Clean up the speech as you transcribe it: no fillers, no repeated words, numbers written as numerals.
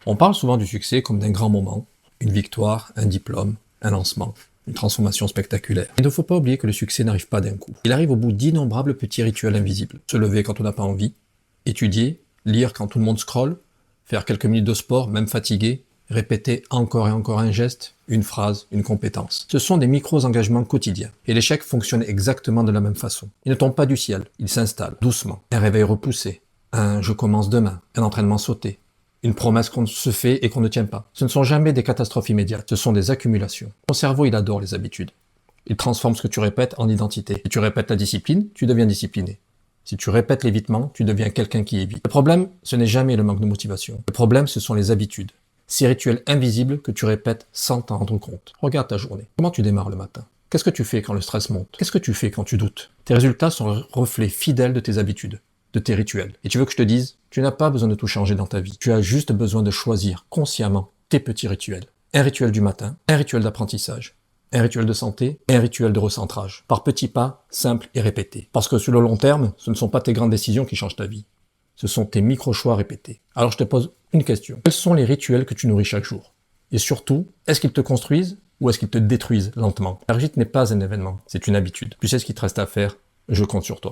On parle souvent du succès comme d'un grand moment, une victoire, un diplôme, un lancement, une transformation spectaculaire. Il ne faut pas oublier que le succès n'arrive pas d'un coup. Il arrive au bout d'innombrables petits rituels invisibles. Se lever quand on n'a pas envie, étudier, lire quand tout le monde scrolle, faire quelques minutes de sport, même fatigué, répéter encore et encore un geste, une phrase, une compétence. Ce sont des micros-engagements quotidiens. Et l'échec fonctionne exactement de la même façon. Il ne tombe pas du ciel, il s'installe, doucement. Un réveil repoussé, un « je commence demain », un entraînement sauté, une promesse qu'on se fait et qu'on ne tient pas. Ce ne sont jamais des catastrophes immédiates, ce sont des accumulations. Ton cerveau, il adore les habitudes. Il transforme ce que tu répètes en identité. Si tu répètes la discipline, tu deviens discipliné. Si tu répètes l'évitement, tu deviens quelqu'un qui évite. Le problème, ce n'est jamais le manque de motivation. Le problème, ce sont les habitudes. Ces rituels invisibles que tu répètes sans t'en rendre compte. Regarde ta journée. Comment tu démarres le matin? Qu'est-ce que tu fais quand le stress monte? Qu'est-ce que tu fais quand tu doutes? Tes résultats sont le reflet fidèle de tes habitudes, de tes rituels. Et tu veux que je te dise, tu n'as pas besoin de tout changer dans ta vie. Tu as juste besoin de choisir consciemment tes petits rituels. Un rituel du matin, un rituel d'apprentissage, un rituel de santé et un rituel de recentrage. Par petits pas, simples et répétés. Parce que sur le long terme, ce ne sont pas tes grandes décisions qui changent ta vie. Ce sont tes micro-choix répétés. Alors je te pose une question. Quels sont les rituels que tu nourris chaque jour? Et surtout, est-ce qu'ils te construisent ou est-ce qu'ils te détruisent lentement? La réussite n'est pas un événement, c'est une habitude. Tu sais ce qu'il te reste à faire, je compte sur toi.